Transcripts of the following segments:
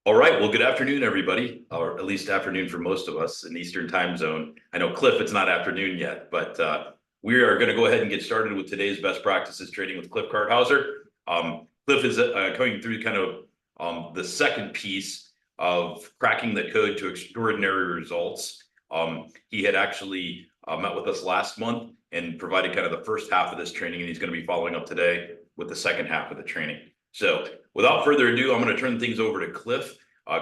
All right. Well, good afternoon, everybody, or at least afternoon for most of us in Eastern time zone. I know, Cliff, it's not afternoon yet, but we are going to go ahead and get started with today's best practices trading with Cliff Karthauser. Cliff is going through kind of the second piece of cracking the code to extraordinary results. He had actually met with us last month and provided kind of the first half of this training, and he's going to be following up today with the second half of the training. So without further ado, I'm going to turn things over to Cliff.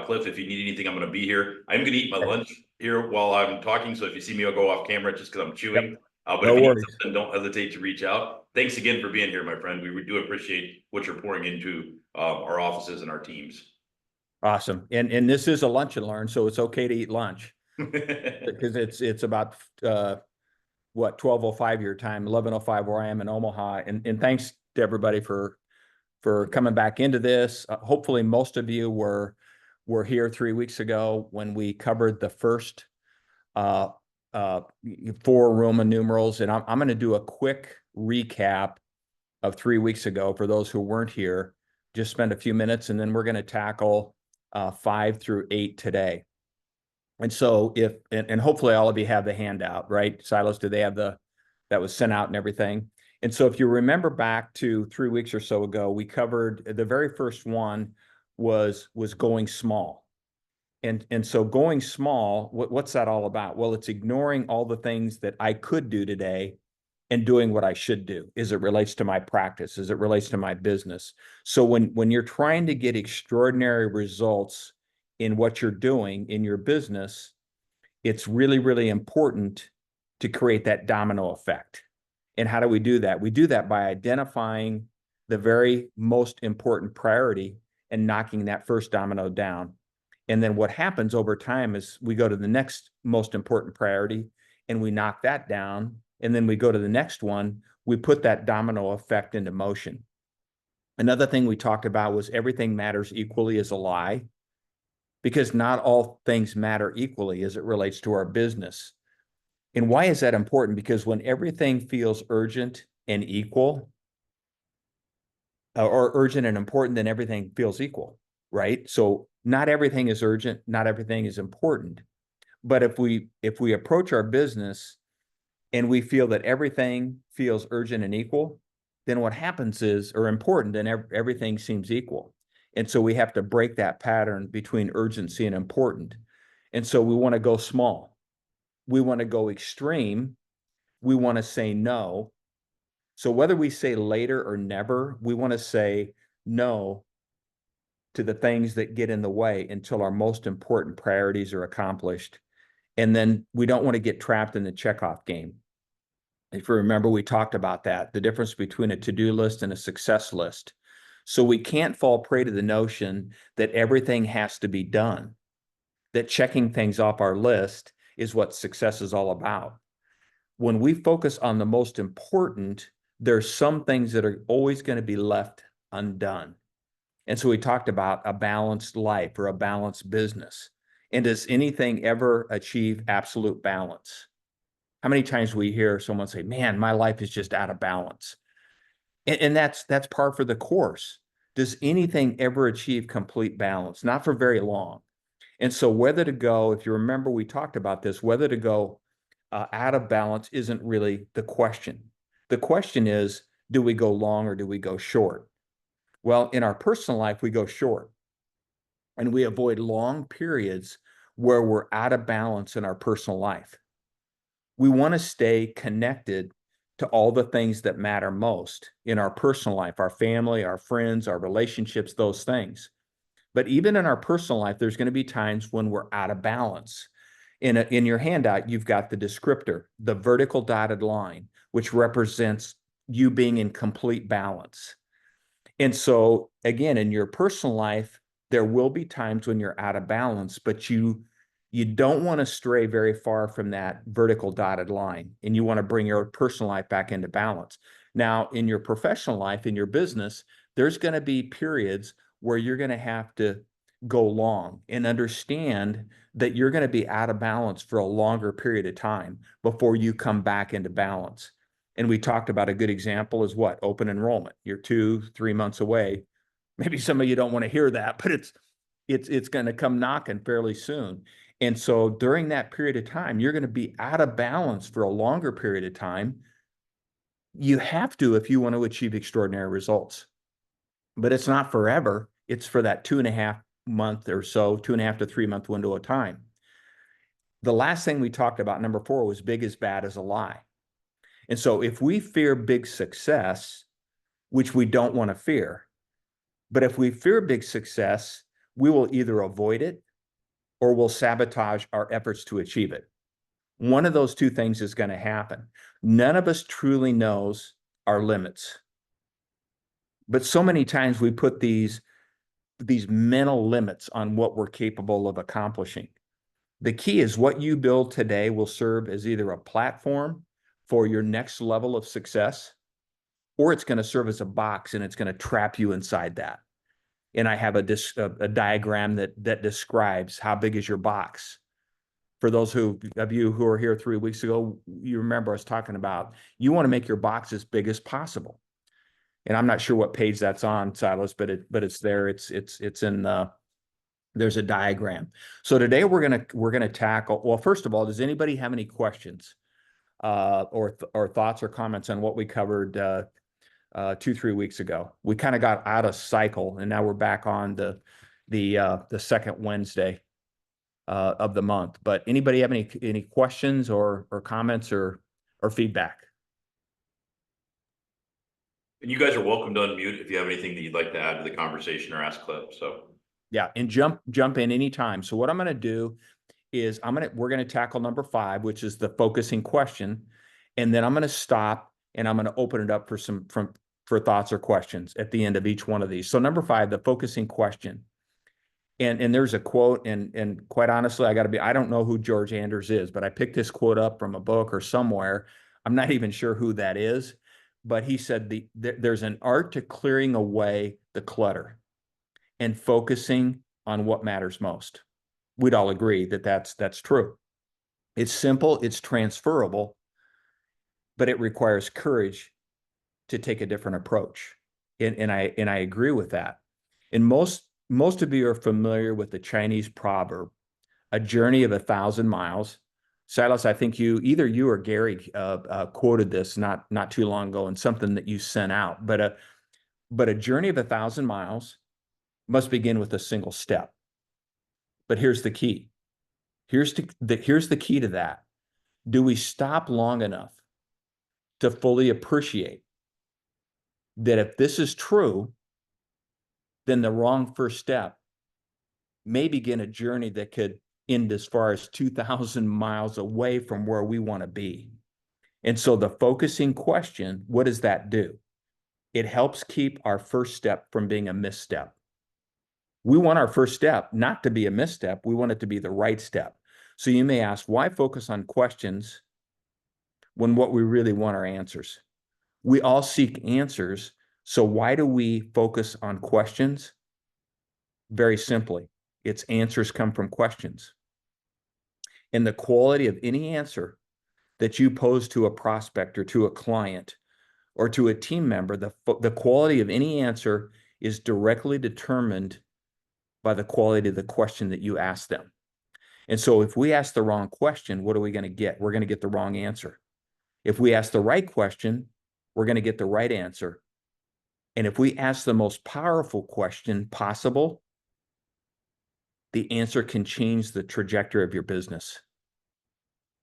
Cliff, if you need anything, I'm going to be here. I'm going to eat my lunch here while I'm talking. So if you see me, I'll go off camera just because I'm chewing. Yep. But No if you need worries. something, don't hesitate to reach out. Thanks again for being here, my friend. We do appreciate what you're pouring into our offices and our teams. Awesome. And this is a lunch and learn, so it's okay to eat lunch because it's about what 12:05 your time, 11:05 where I am in Omaha. And thanks to everybody for coming back into this. Hopefully, most of you were here 3 weeks ago when we covered the first uh, uh, 4 Roman numerals, and I'm going to do a quick recap of 3 weeks ago for those who weren't here. Just spend a few minutes, and then we're going to tackle 5 through 8 today. And so and hopefully all of you have the handout, right? Silas, do they have that was sent out and everything? And so if you remember back to 3 weeks or so ago, we covered the very first one was going small. And so going small, what's that all about? Well, it's ignoring all the things that I could do today and doing what I should do as it relates to my practice, as it relates to my business. So when you're trying to get extraordinary results in what you're doing in your business, it's really, really important to create that domino effect. And how do we do that? We do that by identifying the very most important priority and knocking that first domino down. And then what happens over time is we go to the next most important priority and we knock that down. And then we go to the next one, we put that domino effect into motion. Another thing we talked about was everything matters equally is a lie, because not all things matter equally as it relates to our business. And why is that important? Because when everything feels urgent and equal, or urgent and important, then everything feels equal, right? So not everything is urgent, not everything is important. But if we approach our business and we feel that everything feels urgent and equal, then what happens is, or important, then everything seems equal. And so we have to break that pattern between urgency and important. And so we want to go small. We want to go extreme. We want to say no. So whether we say later or never, we want to say no to the things that get in the way until our most important priorities are accomplished. And then we don't want to get trapped in the checkoff game. If you remember, we talked about that, the difference between a to-do list and a success list. So we can't fall prey to the notion that everything has to be done, that checking things off our list is what success is all about. When we focus on the most important, there's some things that are always going to be left undone. And so we talked about a balanced life or a balanced business. And does anything ever achieve absolute balance? How many times we hear someone say, man, my life is just out of balance? And that's par for the course. Does anything ever achieve complete balance? Not for very long. And so whether to go, if you remember, we talked about this, whether to go out of balance isn't really the question. The question is, do we go long or do we go short? Well, in our personal life, we go short and we avoid long periods where we're out of balance in our personal life. We want to stay connected to all the things that matter most in our personal life, our family, our friends, our relationships, those things. But even in our personal life, there's going to be times when we're out of balance. In your handout, you've got the descriptor, the vertical dotted line, which represents you being in complete balance. And so again, in your personal life, there will be times when you're out of balance, but you don't want to stray very far from that vertical dotted line, and you want to bring your personal life back into balance. Now, in your professional life, in your business, there's going to be periods where you're going to have to go long and understand that you're going to be out of balance for a longer period of time before you come back into balance. And we talked about a good example is what? Open enrollment. You're 2, 3 months away. Maybe some of you don't want to hear that, but it's going to come knocking fairly soon. And so during that period of time, you're going to be out of balance for a longer period of time. You have to if you want to achieve extraordinary results. But it's not forever. It's for that 2.5 month or so, 2.5 to 3 month window of time. The last thing we talked about, number 4, was big is bad as a lie. And so if we fear big success, which we don't want to fear, but if we fear big success, we will either avoid it or we'll sabotage our efforts to achieve it. One of those two things is going to happen. None of us truly knows our limits. But so many times we put these mental limits on what we're capable of accomplishing. The key is what you build today will serve as either a platform for your next level of success, or it's going to serve as a box and it's going to trap you inside that. And I have a diagram that describes how big is your box. For those of you who were here 3 weeks ago, you remember us talking about you want to make your box as big as possible. And I'm not sure what page that's on, Silas, but it's there. It's in there's a diagram. So today we're gonna tackle. Well, first of all, does anybody have any questions or thoughts or comments on what we covered 2-3 weeks ago? We kind of got out of cycle, and now we're back on the second Wednesday of the month. But anybody have any questions or comments or feedback? And you guys are welcome to unmute if you have anything that you'd like to add to the conversation or ask Cliff. So Yeah, and jump in anytime. So what I'm going to do is we're going to tackle number 5, which is the focusing question, and then I'm going to stop and I'm going to open it up for thoughts or questions at the end of each one of these. So number 5, the focusing question. And there's a quote, and quite honestly, I don't know who George Anders is, but I picked this quote up from a book or somewhere. I'm not even sure who that is, but he said there's an art to clearing away the clutter and focusing on what matters most. We'd all agree that that's true. It's simple, it's transferable, but it requires courage to take a different approach. And I agree with that. And most of you are familiar with the Chinese proverb, a journey of 1,000 miles. Silas, I think either you or Gary quoted this not too long ago in something that you sent out. But a journey of 1,000 miles must begin with a single step. But here's the key. Here's the key to that. Do we stop long enough to fully appreciate that if this is true, then the wrong first step may begin a journey that could end as far as 2,000 miles away from where we want to be? And so the focusing question, what does that do? It helps keep our first step from being a misstep. We want our first step not to be a misstep. We want it to be the right step. So you may ask, why focus on questions when what we really want are answers? We all seek answers. So why do we focus on questions? Very simply, its answers come from questions. And the quality of any answer that you pose to a prospect or to a client or to a team member, the quality of any answer is directly determined by the quality of the question that you ask them. And so if we ask the wrong question, what are we going to get? We're going to get the wrong answer. If we ask the right question, we're going to get the right answer. And if we ask the most powerful question possible, the answer can change the trajectory of your business.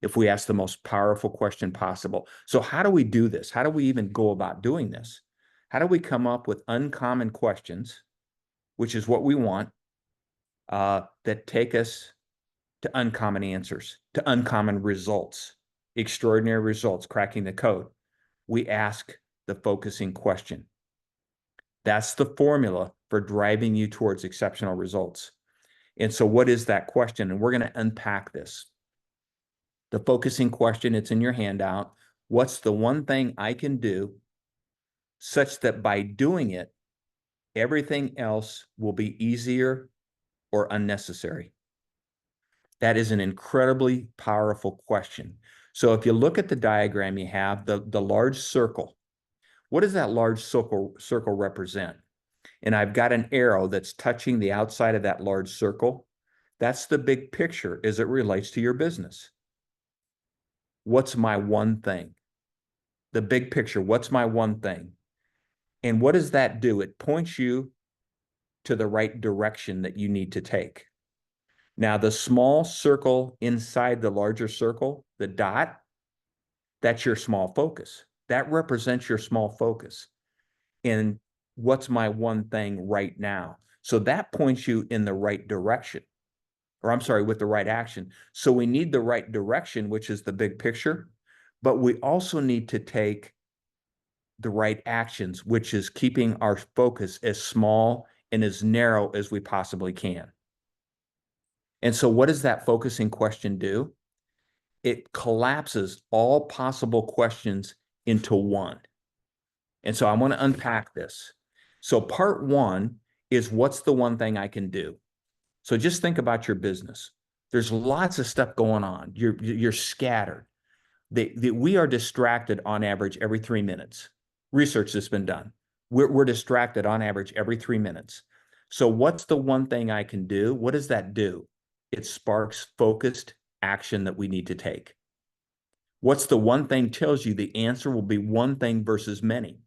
If we ask the most powerful question possible. So how do we do this? How do we even go about doing this? How do we come up with uncommon questions, which is what we want, that take us to uncommon answers, to uncommon results, extraordinary results, cracking the code? We ask the focusing question. That's the formula for driving you towards exceptional results. And so what is that question? And we're going to unpack this. The focusing question, it's in your handout. What's the one thing I can do such that by doing it, everything else will be easier or unnecessary? That is an incredibly powerful question. So if you look at the diagram, you have the large circle. What does that large circle represent? and I've got an arrow that's touching the outside of that large circle, that's the big picture as it relates to your business. What's my one thing? The big picture, what's my one thing? And what does that do? It points you to the right direction that you need to take. Now, the small circle inside the larger circle, the dot, that's your small focus. That represents your small focus. And what's my one thing right now? So that points you in the right direction, or I'm sorry, with the right action. So we need the right direction, which is the big picture, but we also need to take the right actions, which is keeping our focus as small and as narrow as we possibly can. And so what does that focusing question do? It collapses all possible questions into one. And so I want to unpack this. So part one is, what's the one thing I can do? So just think about your business. There's lots of stuff going on. You're scattered. We are distracted on average every 3 minutes. Research that's been done. We're distracted on average every 3 minutes. So what's the one thing I can do? What does that do? It sparks focused action that we need to take. What's the one thing tells you the answer will be one thing versus many.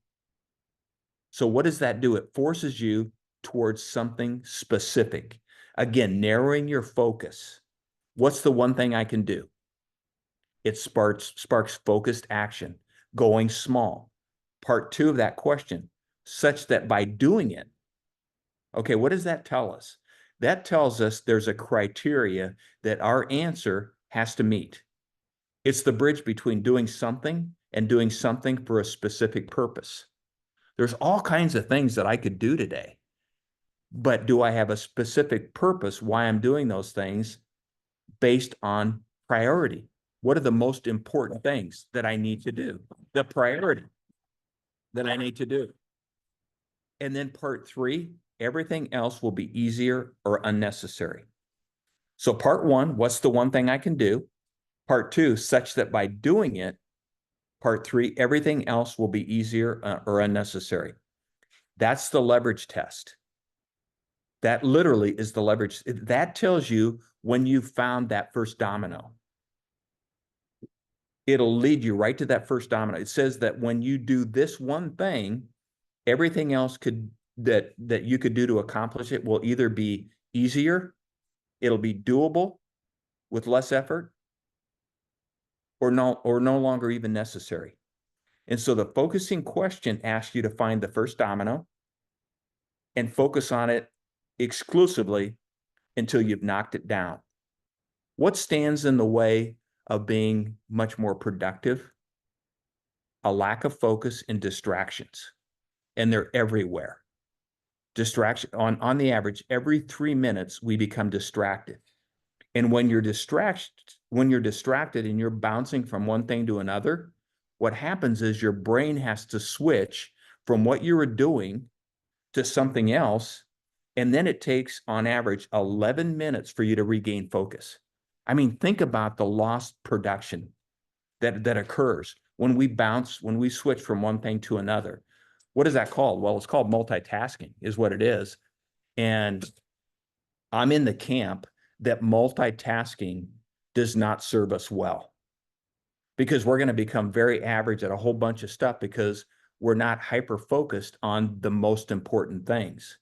So what does that do? It forces you towards something specific. Again, narrowing your focus. What's the one thing I can do? It sparks focused action, going small. Part two of that question, such that by doing it, okay, what does that tell us? That tells us there's a criteria that our answer has to meet. It's the bridge between doing something and doing something for a specific purpose. There's all kinds of things that I could do today, but do I have a specific purpose why I'm doing those things based on priority? What are the most important things that I need to do? The priority that I need to do. And then part three, everything else will be easier or unnecessary. So part one, what's the one thing I can do? Part two, such that by doing it, part three, everything else will be easier or unnecessary. That's the leverage test. That literally is the leverage. That tells you when you found that first domino. It'll lead you right to that first domino. It says that when you do this one thing, everything else that you could do to accomplish it will either be easier, it'll be doable with less effort, or no longer even necessary. And so the focusing question asks you to find the first domino and focus on it exclusively until you've knocked it down. What stands in the way of being much more productive? A lack of focus and distractions. And they're everywhere. Distraction on the average, every 3 minutes, we become distracted. And when you're distracted and you're bouncing from one thing to another, what happens is your brain has to switch from what you were doing to something else. And then it takes on average 11 minutes for you to regain focus. I mean, think about the lost production that occurs when we switch from one thing to another. What is that called? Well, it's called multitasking is what it is. And I'm in the camp that multitasking does not serve us well, because we're going to become very average at a whole bunch of stuff because we're not hyper-focused on the most important things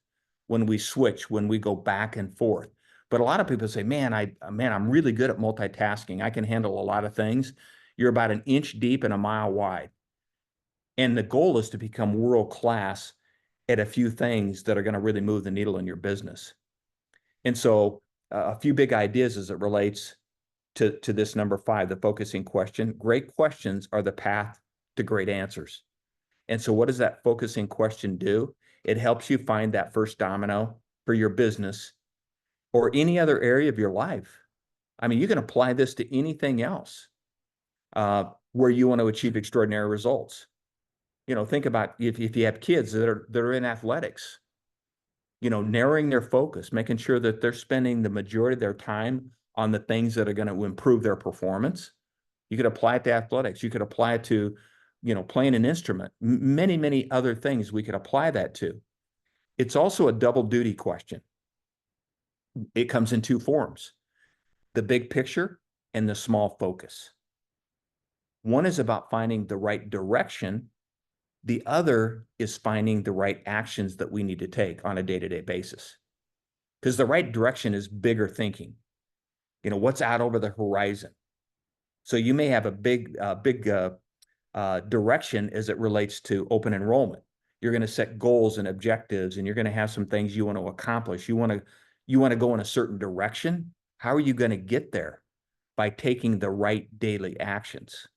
when we switch, when we go back and forth. But a lot of people say, man, I'm really good at multitasking. I can handle a lot of things. You're about an inch deep and a mile wide. And the goal is to become world-class at a few things that are going to really move the needle in your business. And so a few big ideas as it relates to this number 5, the focusing question. Great questions are the path to great answers. And so what does that focusing question do? It helps you find that first domino for your business or any other area of your life. I mean, you can apply this to anything else where you want to achieve extraordinary results. You know, think about if you have kids that are in athletics, you know, narrowing their focus, making sure that they're spending the majority of their time on the things that are going to improve their performance. You could apply it to athletics. You could apply it to, you know, playing an instrument, many, many other things we could apply that to. It's also a double duty question. It comes in two forms, the big picture and the small focus. One is about finding the right direction. The other is finding the right actions that we need to take on a day-to-day basis. Because the right direction is bigger thinking. What's out over the horizon. So you may have a big direction as it relates to open enrollment. You're going to set goals and objectives, and you're going to have some things you want to accomplish. You want to go in a certain direction. How are you going to get there? By taking the right daily actions.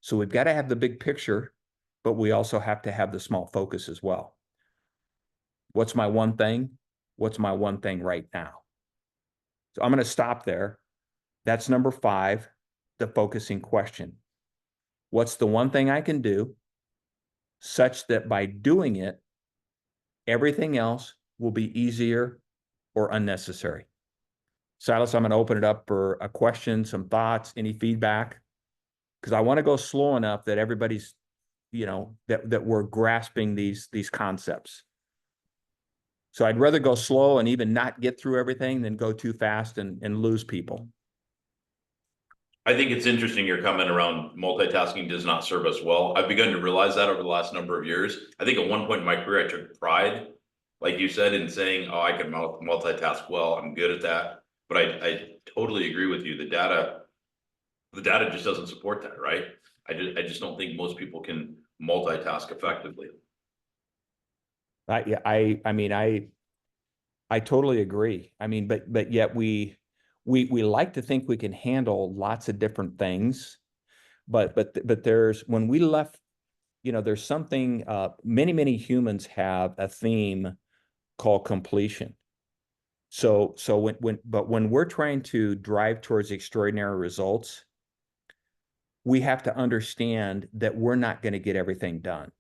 So we've got to have the big picture, but we also have to have the small focus as well. What's my one thing? What's my one thing right now? So I'm going to stop there. That's number 5, the focusing question. What's the one thing I can do such that by doing it, everything else will be easier or unnecessary? Silas, I'm going to open it up for a question, some thoughts, any feedback, because I want to go slow enough that everybody's, that we're grasping these concepts. So I'd rather go slow and even not get through everything than go too fast and lose people. I think it's interesting your comment around multitasking does not serve us well. I've begun to realize that over the last number of years. I think at one point in my career, I took pride, like you said, in saying, oh, I can multitask well, I'm good at that. But I totally agree with you. The data just doesn't support that, right? I just don't think most people can multitask effectively. I totally agree. But yet we like to think we can handle lots of different things, but there's when we left, there's something. Many humans have a theme called completion. So when we're trying to drive towards extraordinary results, we have to understand that we're not going to get everything done.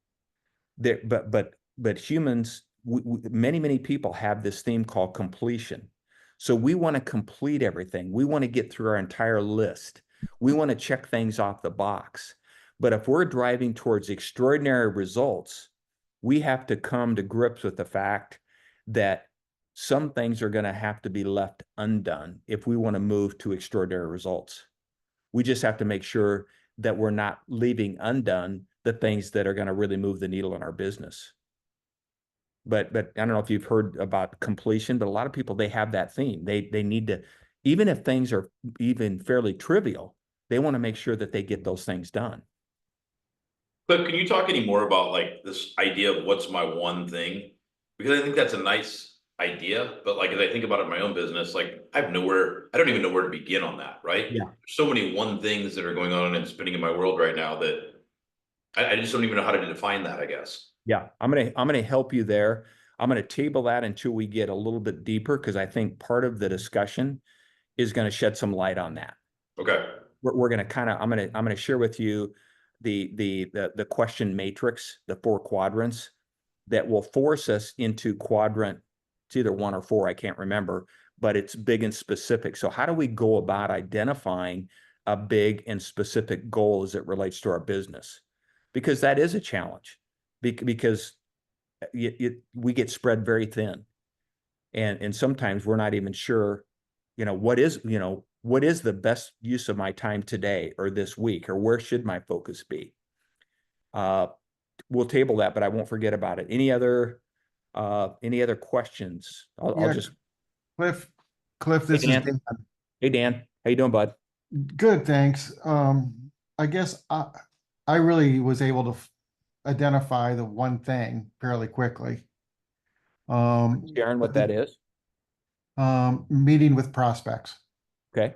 But humans, many people have this theme called completion. So we want to complete everything. We want to get through our entire list. We want to check things off the box. But if we're driving towards extraordinary results, we have to come to grips with the fact that some things are going to have to be left undone if we want to move to extraordinary results. We just have to make sure that we're not leaving undone the things that are going to really move the needle in our business. But I don't know if you've heard about completion, but a lot of people, they have that theme. They need to, even if things are even fairly trivial, they want to make sure that they get those things done. But can you talk any more about like this idea of what's my one thing? Because I think that's a nice idea, but like as I think about it in my own business, like I don't even know where to begin on that, right? Yeah. There's so many one things that are going on and spinning in my world right now that I just don't even know how to define that, I guess. Yeah, I'm gonna help you there. I'm gonna table that until we get a little bit deeper, because I think part of the discussion is going to shed some light on that. Okay. We're going to kind of, I'm going to share with you the question matrix, the 4 quadrants that will force us into quadrant. It's either 1 or 4, I can't remember, but it's big and specific. So how do we go about identifying a big and specific goal as it relates to our business? Because that is a challenge, because we get spread very thin, and sometimes we're not even sure, what is the best use of my time today or this week, or where should my focus be? We'll table that, but I won't forget about it. Any other questions? I'll just. Cliff, this is Dan. Hey, Dan. How you doing, bud? Good, thanks. I guess I really was able to identify the one thing fairly quickly. Sharon, what that is? Meeting with prospects. Okay.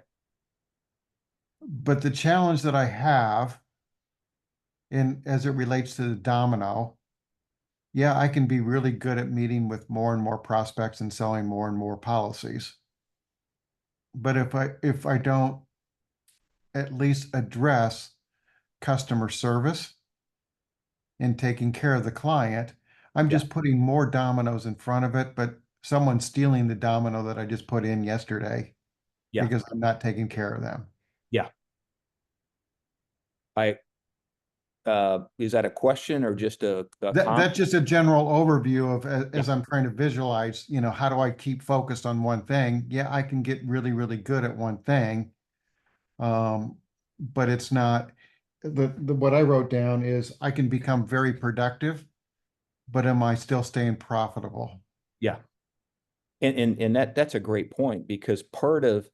But the challenge that I have as it relates to the domino, yeah, I can be really good at meeting with more and more prospects and selling more and more policies. But if I don't at least address customer service and taking care of the client, I'm just putting more dominoes in front of it, but someone's stealing the domino that I just put in yesterday because I'm not taking care of them. Yeah. is that a question or just a That's comment? just a general overview of, as Yeah. I'm trying to visualize, how do I keep focused on one thing? Yeah, I can get really, really good at one thing. But it's not, what I wrote down is I can become very productive, but am I still staying profitable? Yeah. And that's a great point, because part of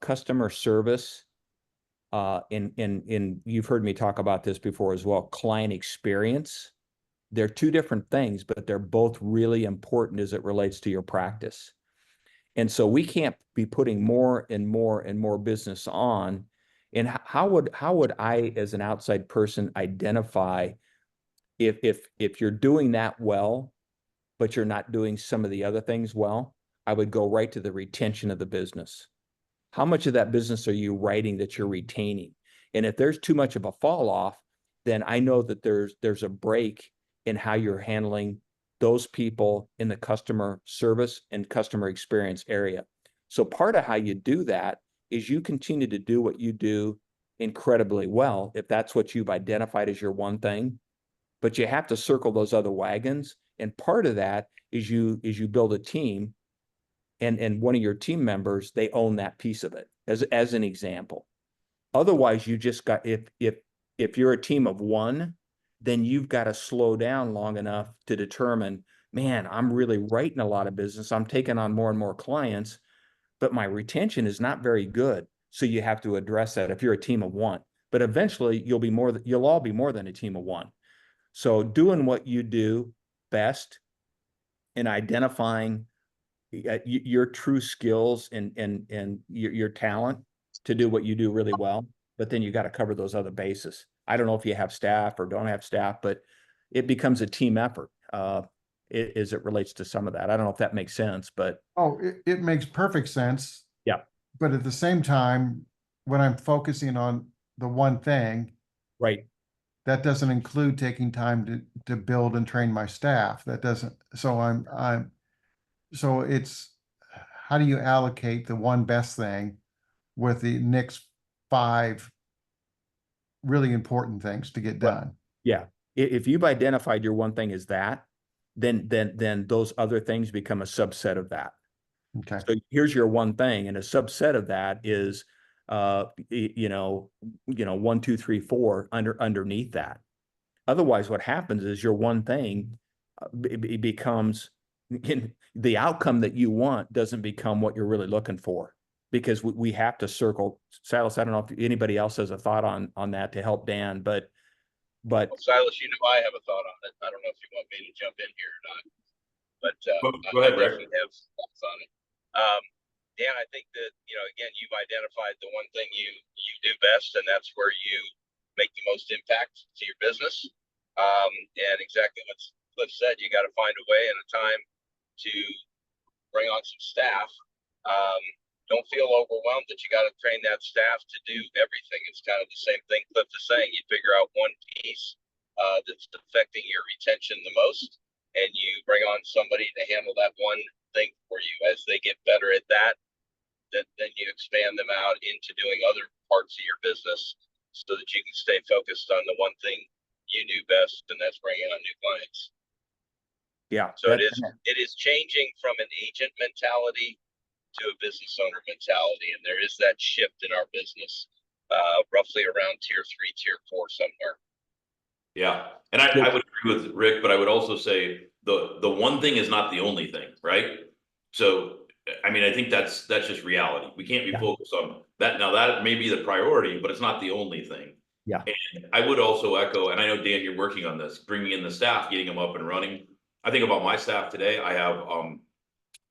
customer service, in you've heard me talk about this before as well, client experience. They're two different things, but they're both really important as it relates to your practice. And so we can't be putting more and more and more business on. And how would I, as an outside person, identify if you're doing that well, but you're not doing some of the other things well? I would go right to the retention of the business. How much of that business are you writing that you're retaining? And if there's too much of a fall off, then I know that there's a break in how you're handling those people in the customer service and customer experience area. So part of how you do that is you continue to do what you do incredibly well, if that's what you've identified as your one thing, but you have to circle those other wagons. And part of that is you build a team, and one of your team members, they own that piece of it, as an example. Otherwise, you just got, if you're a team of one, then you've got to slow down long enough to determine, man, I'm really writing a lot of business. I'm taking on more and more clients, but my retention is not very good. So you have to address that if you're a team of one. But eventually you'll all be more than a team of one. So doing what you do best and identifying your true skills and your talent to do what you do really well, but then you got to cover those other bases. I don't know if you have staff or don't have staff, but it becomes a team effort, as it relates to some of that. I don't know if that makes sense, but Oh, it makes perfect sense. yeah, But at the same time, when I'm focusing on the one thing, right. that doesn't include taking time to build and train my staff. That doesn't, so so it's, how do you allocate the one best thing with the next five really important things to get Well, done? yeah. If you've identified your one thing as that, then those other things become a subset of that. Okay. So here's your one thing, and a subset of that is, you know, 1, 2, 3, 4 underneath that. Otherwise, what happens is your one thing becomes the outcome that you want doesn't become what you're really looking for, because we have to circle. Silas, I don't know if anybody else has a thought on that to help Dan, but Well, Silas, I have a thought on it. I don't know if you want me to jump in here or not, but Go I ahead, Rick. definitely have thoughts on it. Dan, I think that, again, you've identified the one thing you do best, and that's where you make the most impact to your business. And exactly what Cliff said, you got to find a way and a time to bring on some staff. Don't feel overwhelmed that you got to train that staff to do everything. It's kind of the same thing Cliff is saying. You figure out one piece that's affecting your retention the most, and you bring on somebody to handle that one thing for you. As they get better at that, then you expand them out into doing other parts of your business so that you can stay focused on the one thing you do best, and that's bringing on new clients. yeah, So it is changing from an agent mentality to a business owner mentality, and there is that shift in our business, roughly around tier 3, tier 4 somewhere. Yeah, and I would agree with Rick, but I would also say the one thing is not the only thing, right? So, I mean, I think that's just reality. We can't be focused on that. Now, that may be the priority, but it's not the only thing. Yeah. And I would also echo, and I know, Dan, you're working on this, bringing in the staff, getting them up and running. I think about my staff today. I have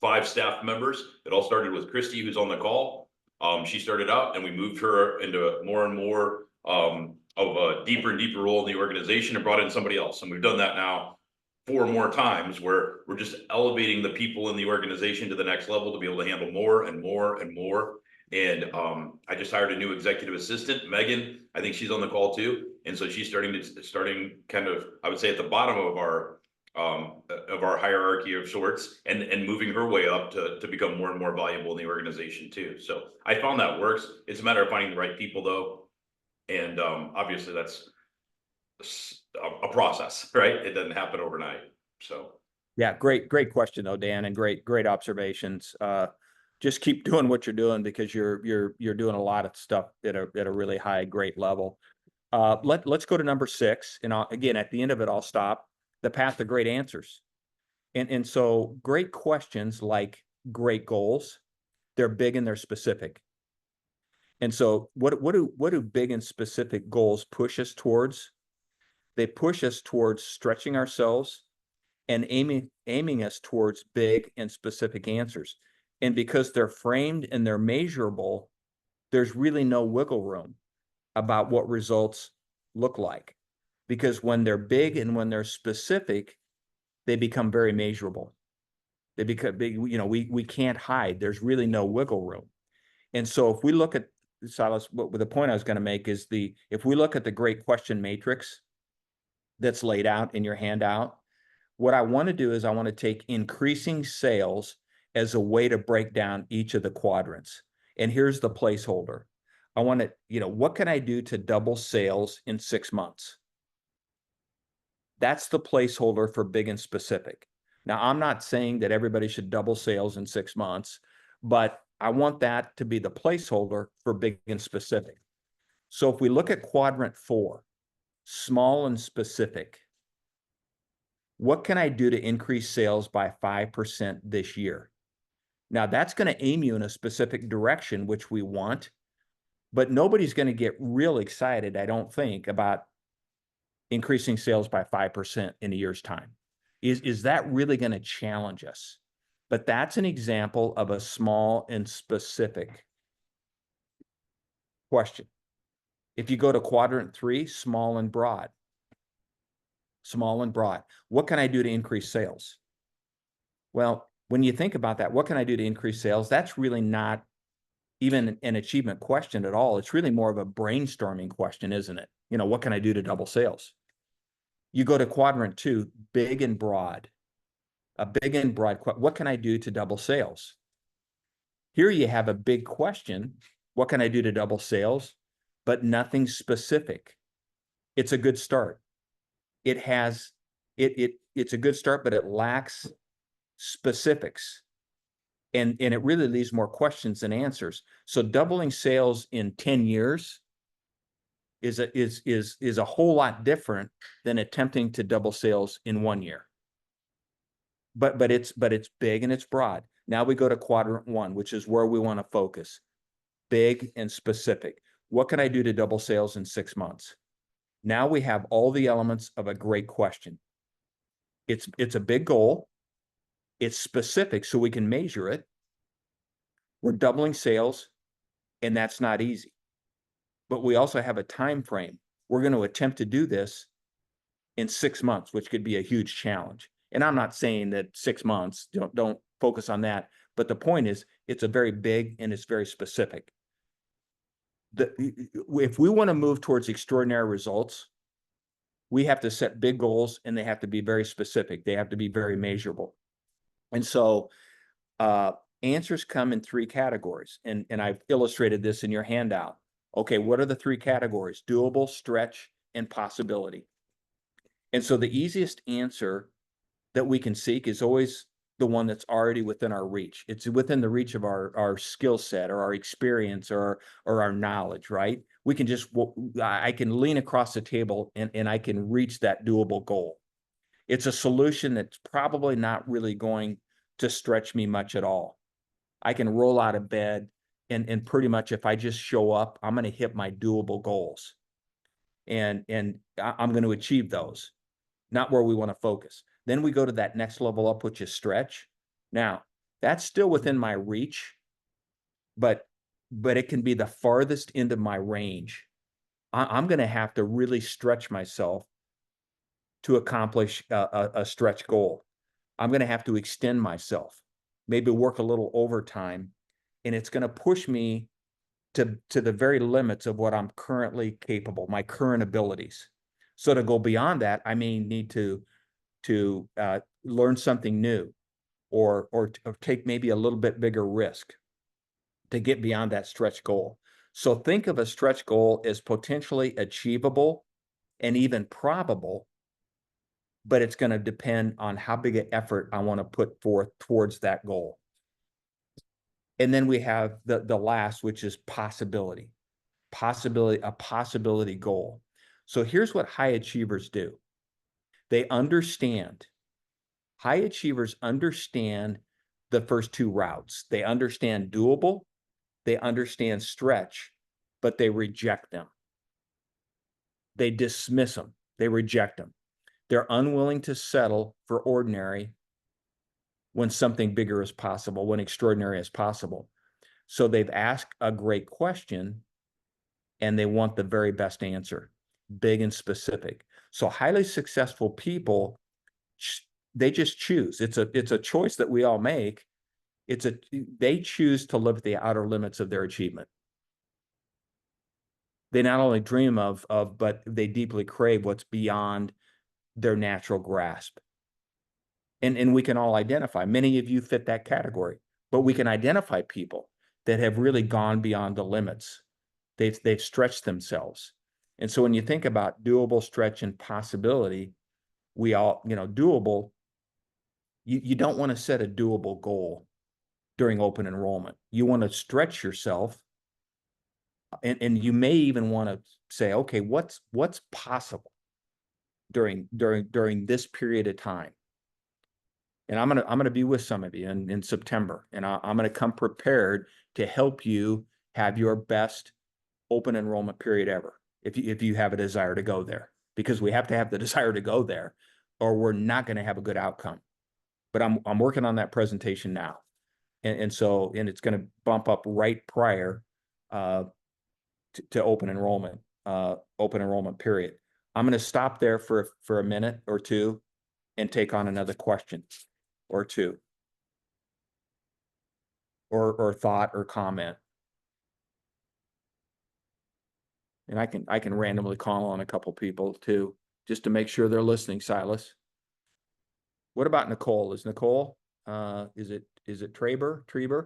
5 staff members. It all started with Christy, who's on the call. She started out, and we moved her into more and more of a deeper and deeper role in the organization, and brought in somebody else. And we've done that now 4 more times, where we're just elevating the people in the organization to the next level to be able to handle more and more and more. And I just hired a new executive assistant, Megan. I think she's on the call too. And so she's starting kind of, I would say, at the bottom of our hierarchy of sorts, and moving her way up to become more and more valuable in the organization too. So I found that works. It's a matter of finding the right people though. And obviously that's a process, right? It doesn't happen overnight. So. Yeah, great question though, Dan, and great observations. Just keep doing what you're doing because you're doing a lot of stuff at a really high, great level. Let's go to number 6, and again, at the end of it, I'll stop. The path to great answers. And so great questions like great goals, they're big and they're specific. And so what do big and specific goals push us towards? They push us towards stretching ourselves and aiming us towards big and specific answers. And because they're framed and they're measurable, there's really no wiggle room about what results look like. Because when they're big and when they're specific, they become very measurable. They become big, we can't hide. There's really no wiggle room. And so if we look at, Silas, the point I was going to make is if we look at the great question matrix that's laid out in your handout, what I want to do is I want to take increasing sales as a way to break down each of the quadrants. And here's the placeholder. I want to, what can I do to double sales in 6 months? That's the placeholder for big and specific. Now, I'm not saying that everybody should double sales in 6 months, but I want that to be the placeholder for big and specific. So if we look at quadrant 4, small and specific, what can I do to increase sales by 5% this year? Now, that's going to aim you in a specific direction, which we want, but nobody's going to get real excited, I don't think, about increasing sales by 5% in a year's time. Is that really going to challenge us? But that's an example of a small and specific question. If you go to quadrant 3, small and broad. Small and broad. What can I do to increase sales? Well, when you think about that, what can I do to increase sales? That's really not even an achievement question at all. It's really more of a brainstorming question, isn't it? What can I do to double sales? You go to quadrant 2, big and broad. A big and broad, what can I do to double sales? Here you have a big question. What can I do to double sales? But nothing specific. It's a good start. It's a good start, but it lacks specifics. And it really leaves more questions than answers. So doubling sales in 10 years is a whole lot different than attempting to double sales in 1 year. But it's big and it's broad. Now we go to quadrant 1, which is where we want to focus. Big and specific. What can I do to double sales in 6 months? Now we have all the elements of a great question. It's a big goal. It's specific so we can measure it. We're doubling sales, and that's not easy. But we also have a time frame. We're going to attempt to do this in 6 months, which could be a huge challenge. And I'm not saying that 6 months, don't focus on that. But the point is, it's a very big and it's very specific. If we want to move towards extraordinary results, we have to set big goals and they have to be very specific. They have to be very measurable. And so answers come in 3 categories. And I've illustrated this in your handout. Okay, what are the 3 categories? Doable, stretch, and possibility. And so the easiest answer that we can seek is always the one that's already within our reach. It's within the reach of our skill set or our experience or our knowledge, right? We can I can lean across the table and I can reach that doable goal. It's a solution that's probably not really going to stretch me much at all. I can roll out of bed and pretty much if I just show up, I'm going to hit my doable goals. And I'm going to achieve those, not where we want to focus. Then we go to that next level up, which is stretch. Now, that's still within my reach, but it can be the farthest end of my range. I'm going to have to really stretch myself to accomplish a stretch goal. I'm going to have to extend myself, maybe work a little overtime, and it's going to push me to the very limits of what I'm currently capable, my current abilities. So to go beyond that, I may need to learn something new or take maybe a little bit bigger risk to get beyond that stretch goal. So think of a stretch goal as potentially achievable and even probable, but it's going to depend on how big an effort I want to put forth towards that goal. And then we have the last, which is possibility, a possibility goal. So here's what high achievers do. High achievers understand the first two routes. They understand doable, they understand stretch, but they reject them. They dismiss them, they reject them. They're unwilling to settle for ordinary when something bigger is possible, when extraordinary is possible. So they've asked a great question and they want the very best answer, big and specific. So highly successful people, they just choose. It's a choice that we all make. They choose to live at the outer limits of their achievement. They not only dream of, but they deeply crave what's beyond their natural grasp. And we can all identify, many of you fit that category, but we can identify people that have really gone beyond the limits. They've stretched themselves. And so when you think about doable, stretch, and possibility, we all, doable, you don't want to set a doable goal during open enrollment. You want to stretch yourself, and you may even want to say, okay, what's possible during this period of time? And I'm gonna be with some of you in September, and I'm gonna come prepared to help you have your best open enrollment period ever, if you have a desire to go there, because we have to have the desire to go there, or we're not going to have a good outcome. But I'm working on that presentation now, and it's going to bump up right prior to open enrollment period. I'm going to stop there for a minute or two and take on another question or two, or thought or comment. And I can randomly call on a couple people too, just to make sure they're listening. Silas, what about Nicole? Is Nicole? Is it Treber?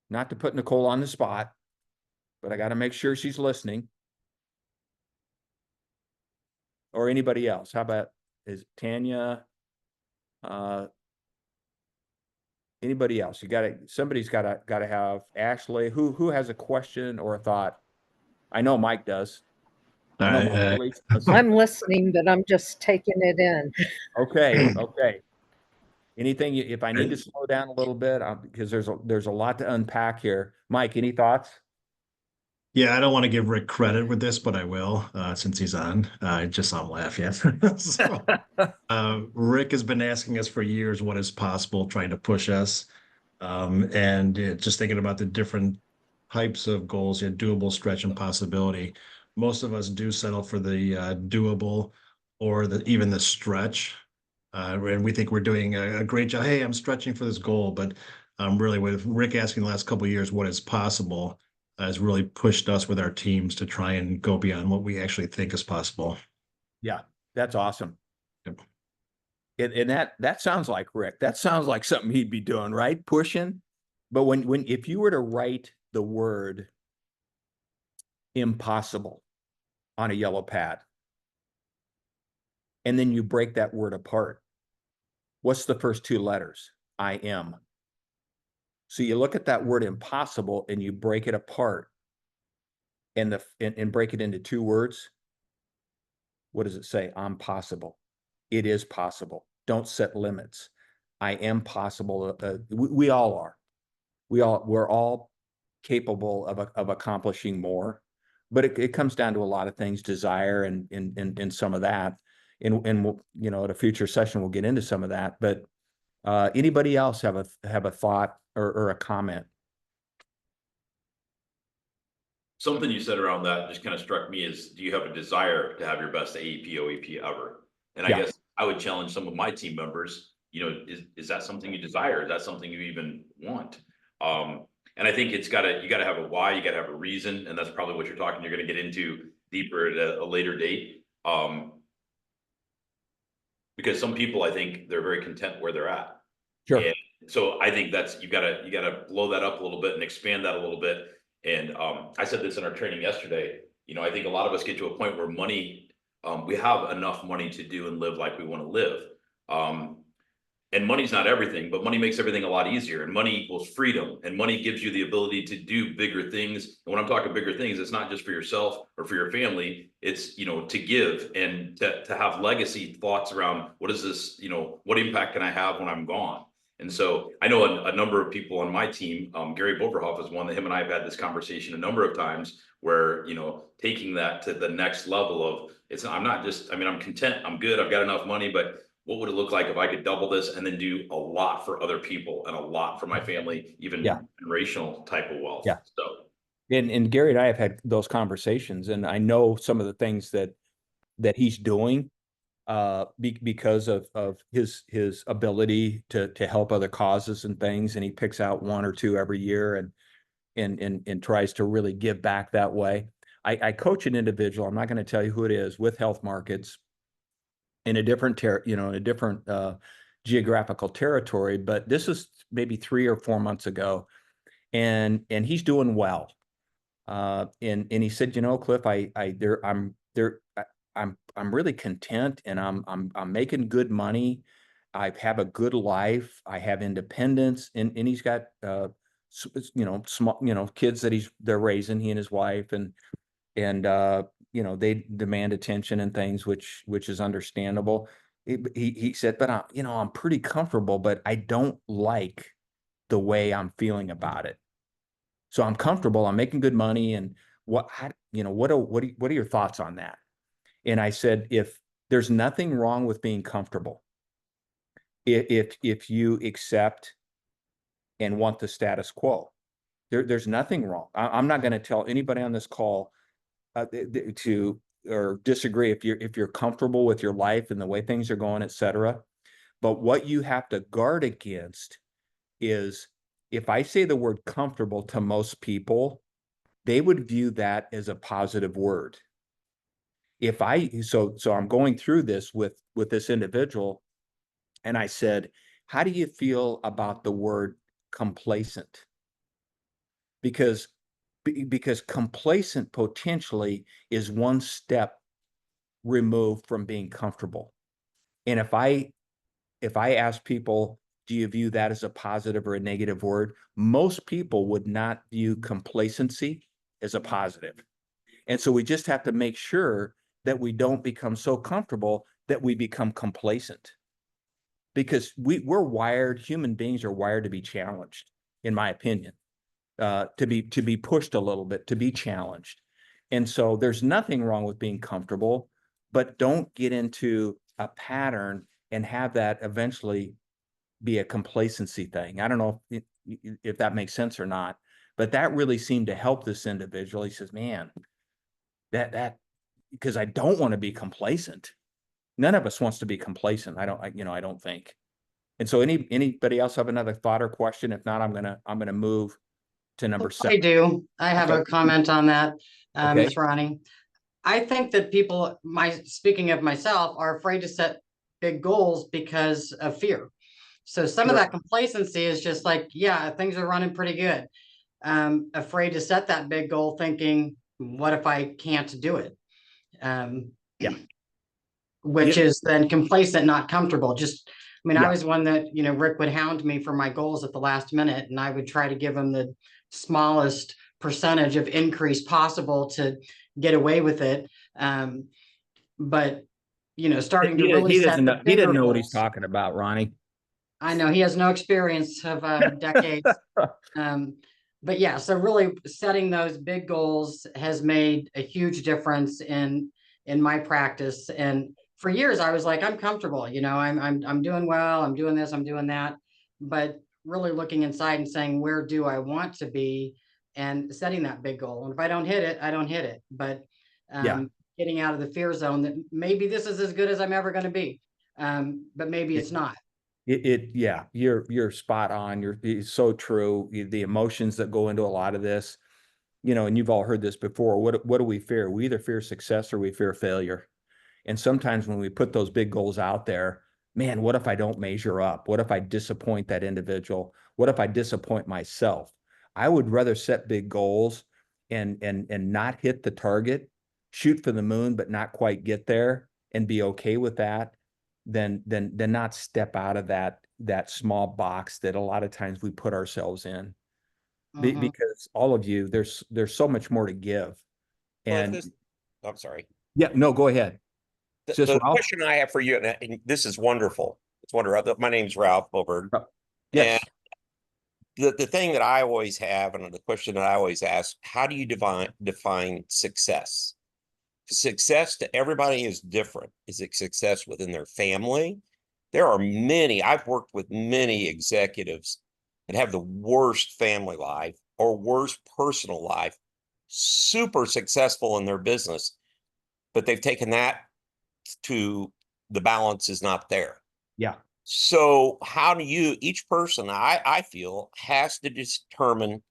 Not to put Nicole on the spot, but I got to make sure she's listening. Or anybody else? How about, is Tanya? Anybody else? Somebody's got to have. Ashley, who has a question or a thought? I know Mike does. I'm listening, but I'm just taking it in. Okay. Anything, if I need to slow down a little bit, because there's a lot to unpack here. Mike, any thoughts? Yeah, I don't want to give Rick credit with this, but I will, since he's on. I just saw him laugh, yeah. So, Rick has been asking us for years what is possible, trying to push us. And just thinking about the different types of goals, doable, stretch, and possibility. Most of us do settle for the doable or even the stretch. And we think we're doing a great job. Hey, I'm stretching for this goal, but really with Rick asking the last couple of years what is possible has really pushed us with our teams to try and go beyond what we actually think is possible. Yeah, that's awesome. Yep. And that sounds like Rick. That sounds like something he'd be doing, right? Pushing. But if you were to write the word impossible on a yellow pad, and then you break that word apart, what's the first two letters? I am. So you look at that word impossible and you break it apart and break it into two words. What does it say? I'm possible. It is possible. Don't set limits. I am possible. We all are. We're all capable of accomplishing more, but it comes down to a lot of things, desire and some of that. And we'll, at a future session, we'll get into some of that. But anybody else have a thought or a comment? Something you said around that just kind of struck me is, do you have a desire to have your best AEP, OEP ever? And I guess I would challenge some of my team members, is that something you desire? Is that something you even want? And I think you gotta have a why, you gotta have a reason. And that's probably what you're going to get into deeper at a later date. Because some people, I think they're very content where they're at. Sure. And so I think you gotta blow that up a little bit and expand that a little bit. And I said this in our training yesterday. You know, I think a lot of us get to a point where money, we have enough money to do and live like we want to live. And money's not everything, but money makes everything a lot easier, and money equals freedom, and money gives you the ability to do bigger things. And when I'm talking bigger things, it's not just for yourself or for your family. It's, you know, to give and to have legacy thoughts around what is this, you know, what impact can I have when I'm gone? And so I know a number of people on my team, Gary Boverhoff is one that him and I have had this conversation a number of times where, you know, taking that to the next level of it's, I'm not just, I mean, I'm content, I'm good, I've got enough money, but what would it look like if I could double this and then do a lot for other people and a lot for my family, even Yeah. generational type of wealth? Yeah. So, And Gary and I have had those conversations, and I know some of the things that he's doing because of his ability to help other causes and things, and he picks out one or two every year and tries to really give back that way. I coach an individual, I'm not going to tell you who it is, with Health Markets in a different in a different geographical territory, but this is maybe 3 or 4 months ago, and he's doing well. And he said, you know, Cliff, I'm really content, and I'm making good money. I have a good life. I have independence, and he's got you know, small, you know, kids that they're raising, he and his wife, and you know, they demand attention and things, which is understandable. He said, but you know, I'm pretty comfortable, but I don't like the way I'm feeling about it. So I'm comfortable, I'm making good money, and you know, what are your thoughts on that? And I said, if there's nothing wrong with being comfortable, if you accept and want the status quo, there's nothing wrong. I'm not going to tell anybody on this call to or disagree if you're comfortable with your life and the way things are going, et cetera. But what you have to guard against is, if I say the word comfortable to most people, they would view that as a positive word. So I'm going through this with this individual, and I said, how do you feel about the word complacent? Because complacent potentially is one step removed from being comfortable. And if I ask people, do you view that as a positive or a negative word? Most people would not view complacency as a positive. And so we just have to make sure that we don't become so comfortable that we become complacent. Because we're wired, human beings are wired to be challenged, in my opinion, to be pushed a little bit, to be challenged. And so there's nothing wrong with being comfortable, but don't get into a pattern and have that eventually be a complacency thing. I don't know if that makes sense or not, but that really seemed to help this individual. He says, man, because I don't want to be complacent. None of us wants to be complacent. I don't think. And so anybody else have another thought or question? If not, I'm gonna move to number 7. I do. I have Okay. a comment on that, Okay. Ms. Ronnie. I think that people, speaking of myself, are afraid to set big goals because of fear. So some of Sure. that complacency is just like, yeah, things are running pretty good. Afraid to set that big goal, thinking, what if I can't do it? Yeah. Which Yeah. is then complacent, not comfortable. Just, I mean, I Yeah. was one that, you know, Rick would hound me for my goals at the last minute, and I would try to give him the smallest percentage of increase possible to get away with it. But, you know, starting to really set the He bigger doesn't know what he's goals. talking about, Ronnie. I know he has no experience of decades. But yeah, so really setting those big goals has made a huge difference in my practice. And for years I was like, I'm comfortable, you know, I'm doing well, I'm doing this, I'm doing that. But really looking inside and saying, where do I want to be, and setting that big goal. And if I don't hit it, I don't hit it. But Yeah. getting out of the fear zone that maybe this is as good as I'm ever going to be. But maybe it's not. Yeah, you're spot on. It's so true. The emotions that go into a lot of this, you know, and you've all heard this before. What do we fear? We either fear success or we fear failure. And sometimes when we put those big goals out there, man, what if I don't measure up? What if I disappoint that individual? What if I disappoint myself? I would rather set big goals and not hit the target shoot for the moon, but not quite get there and be okay with that, than not step out of that small box that a lot of times we put ourselves in. Mhm. Because all of you, there's so much more to give. Well, And I'm sorry. yeah, no, go ahead. Just The Ralph? question I have for you, and this is wonderful. It's wonderful. My name's Ralph Bobert. Yes. The thing that I always have, and the question that I always ask, how do you define success? Success to everybody is different. Is it success within their family? There are many, I've worked with many executives that have the worst family life or worst personal life, super successful in their business, but they've taken that to the balance is not there. Yeah. So how do you, each person, I feel, has to determine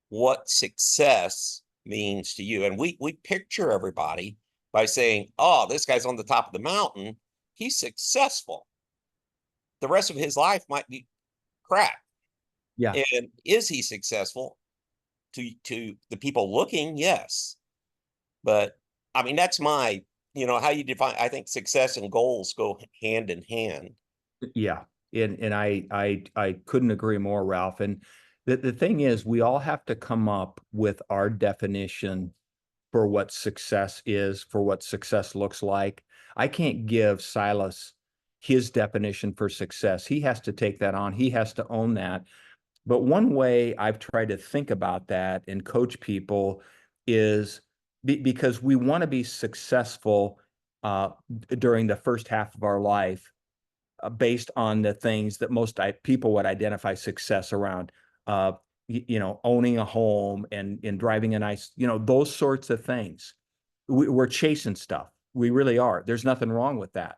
what success means to you. And we picture everybody by saying, oh, this guy's on the top of the mountain. He's successful. The rest of his life might be crap. Yeah. And is he successful to the people looking? Yes. But I mean, that's my, how you define, I think success and goals go hand in hand. Yeah. And I couldn't agree more, Ralph. And the thing is, we all have to come up with our definition for what success is, for what success looks like. I can't give Silas his definition for success. He has to take that on. He has to own that. But one way I've tried to think about that and coach people is because we want to be successful during the first half of our life, based on the things that most people would identify success around. Owning a home and driving a nice, those sorts of things. We're chasing stuff. We really are. There's nothing wrong with that.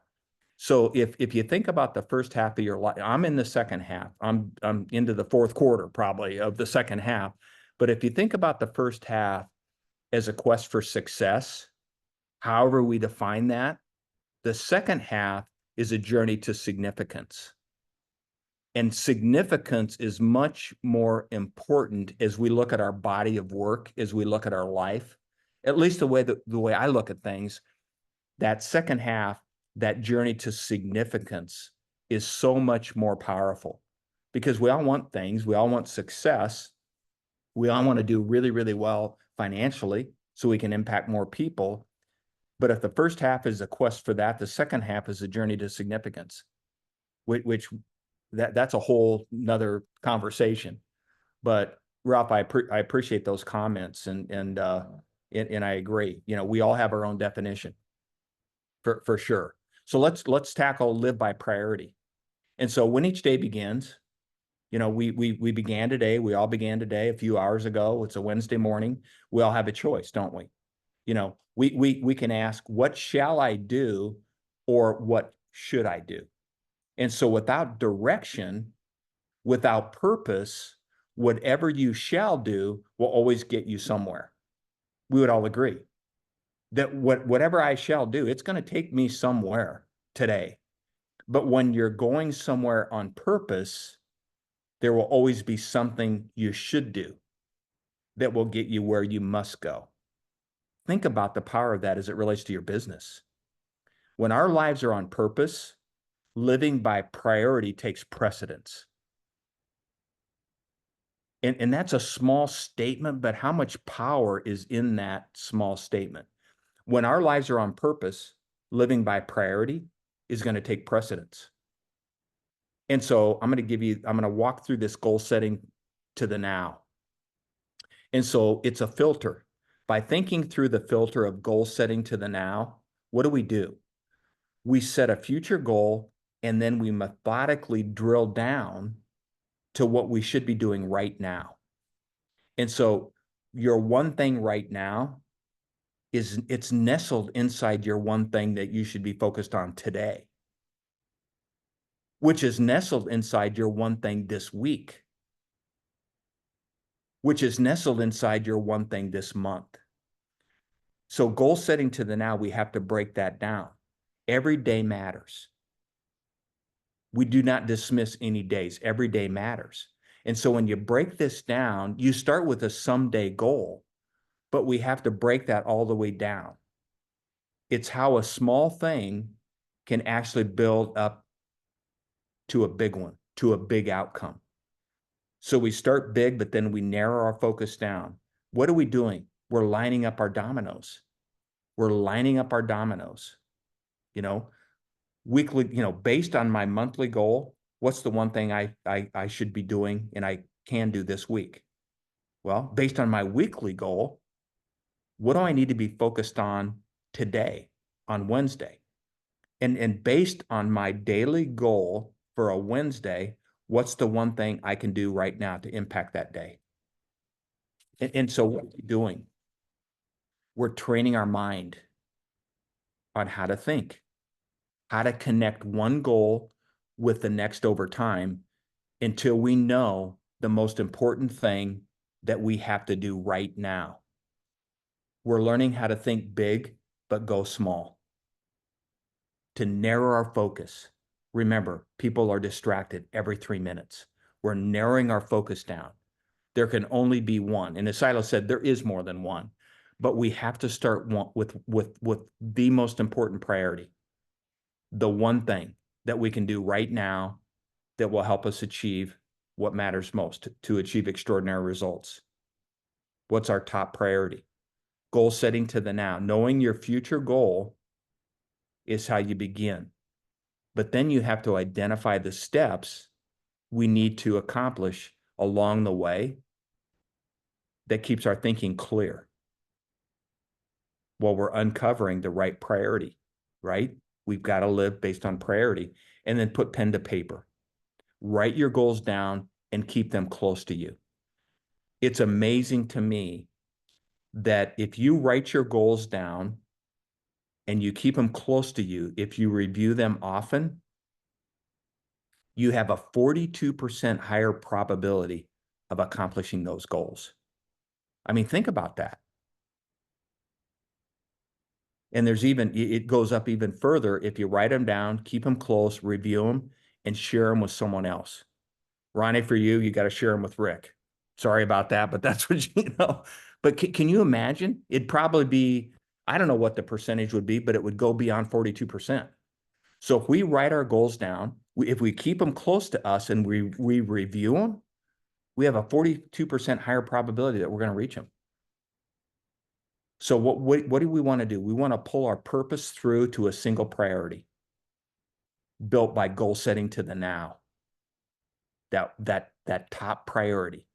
So if you think about the first half of your life, I'm in the second half. I'm into the fourth quarter probably of the second half. But if you think about the first half as a quest for success, however we define that, the second half is a journey to significance. And significance is much more important as we look at our body of work, as we look at our life, at least the way I look at things. That second half, that journey to significance, is so much more powerful, because we all want things. We all want success. We all want to do really, really well financially so we can impact more people. But if the first half is a quest for that, the second half is a journey to significance, which that's a whole nother conversation. But Ralph, I appreciate those comments, and I agree. We all have our own definition for sure. So let's tackle live by priority. And so when each day begins, we began today. We all began today a few hours ago. It's a Wednesday morning. We all have a choice, don't we? We can ask, what shall I do, or what should I do? And so without direction, without purpose, whatever you shall do will always get you somewhere. We would all agree that whatever I shall do, it's going to take me somewhere today. But when you're going somewhere on purpose, there will always be something you should do that will get you where you must go. Think about the power of that as it relates to your business. When our lives are on purpose, living by priority takes precedence. And that's a small statement, but how much power is in that small statement? When our lives are on purpose, living by priority is going to take precedence. And so I'm going to walk through this goal setting to the now. And so it's a filter. By thinking through the filter of goal setting to the now, what do? We set a future goal, and then we methodically drill down to what we should be doing right now. And so your one thing right now it's nestled inside your one thing that you should be focused on today, which is nestled inside your one thing this week, which is nestled inside your one thing this month. So goal setting to the now, we have to break that down. Every day matters. We do not dismiss any days. Every day matters. And so when you break this down, you start with a someday goal, but we have to break that all the way down. It's how a small thing can actually build up to a big one, to a big outcome. So we start big, but then we narrow our focus down. What are we doing? We're lining up our dominoes. We're lining up our dominoes, you know, weekly, you know, based on my monthly goal. What's the one thing I should be doing and I can do this week? Well, based on my weekly goal, what do I need to be focused on today, on Wednesday? And based on my daily goal for a Wednesday, what's the one thing I can do right now to impact that day? And so what are we doing? We're training our mind on how to think, how to connect one goal with the next over time until we know the most important thing that we have to do right now. We're learning how to think big, but go small, to narrow our focus. Remember, people are distracted every 3 minutes. We're narrowing our focus down. There can only be one. And as Silo said, there is more than one, but we have to start with the most important priority, the one thing that we can do right now that will help us achieve what matters most, to achieve extraordinary results. What's our top priority? Goal setting to the now. Knowing your future goal is how you begin. But then you have to identify the steps we need to accomplish along the way that keeps our thinking clear while we're uncovering the right priority, right? We've got to live based on priority, and then put pen to paper. Write your goals down and keep them close to you. It's amazing to me that if you write your goals down and you keep them close to you, if you review them often, you have a 42% higher probability of accomplishing those goals. I mean, think about that. And there's even, it goes up even further if you write them down, keep them close, review them, and share them with someone else. Ronnie, for you, you got to share them with Rick. Sorry about that, but that's what you know. But can you imagine? It'd probably be, I don't know what the percentage would be, but it would go beyond 42%. So if we write our goals down, if we keep them close to us and we review them, we have a 42% higher probability that we're going to reach them. So what do we want to do? We want to pull our purpose through to a single priority built by goal setting to the now. That top priority,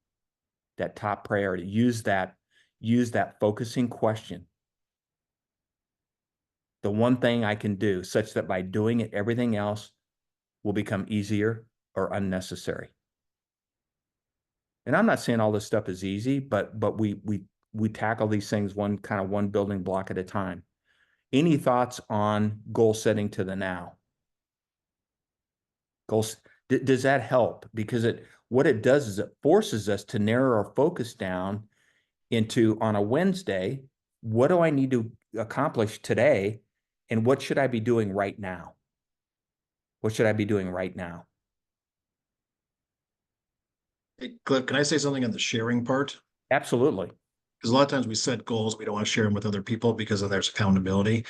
use that focusing question. The one thing I can do such that by doing it, everything else will become easier or unnecessary. And I'm not saying all this stuff is easy, but we tackle these things one building block at a time. Any thoughts on goal setting to the now? Goals, does that help? Because what it does is it forces us to narrow our focus down into, on a Wednesday, what do I need to accomplish today? And what should I be doing right now? What should I be doing right now? Hey, Cliff, can I say something on the sharing part? Absolutely. Because a lot of times we set goals, we don't want to share them with other people because of there's accountability.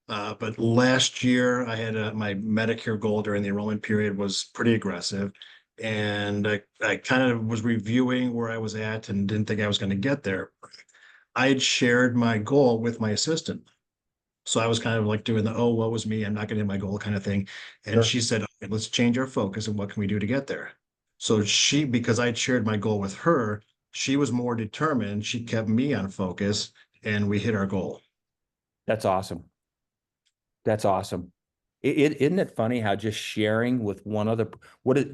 But last year I had my Medicare goal during the enrollment period was pretty aggressive. And I kind of was reviewing where I was at and didn't think I was going to get there. I had shared my goal with my assistant. So I was kind of like doing the, oh, what was me? I'm not going to hit my goal kind of thing. And Sure. she said, okay, let's change our focus and what can we do to get there? So because I'd shared my goal with her, she was more determined. She kept me on focus and we hit our goal. That's awesome. That's awesome. Isn't it funny how just sharing with one other,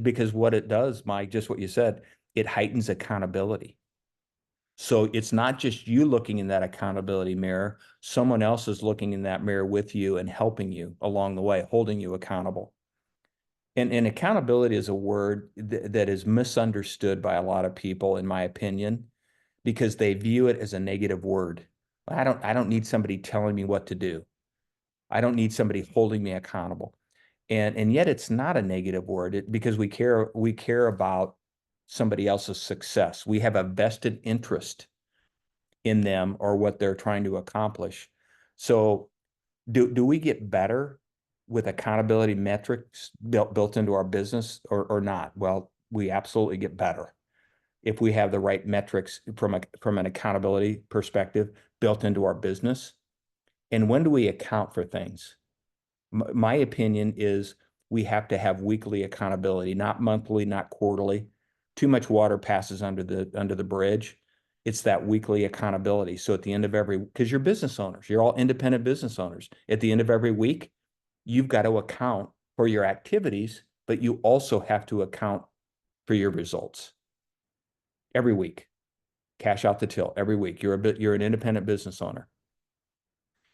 because what it does, Mike, just what you said, it heightens accountability. So it's not just you looking in that accountability mirror, someone else is looking in that mirror with you and helping you along the way, holding you accountable. And accountability is a word that is misunderstood by a lot of people, in my opinion, because they view it as a negative word. I don't need somebody telling me what to do. I don't need somebody holding me accountable. And yet it's not a negative word because we care about somebody else's success. We have a vested interest in them or what they're trying to accomplish. So Do we get better with accountability metrics built into our business or not? Well, we absolutely get better if we have the right metrics from an accountability perspective built into our business. And when do we account for things? My opinion is we have to have weekly accountability, not monthly, not quarterly. Too much water passes under the bridge. It's that weekly accountability. So at the end of because you're business owners, you're all independent business owners. At the end of every week, you've got to account for your activities, but you also have to account for your results. Every week, cash out the till every week. You're an independent business owner.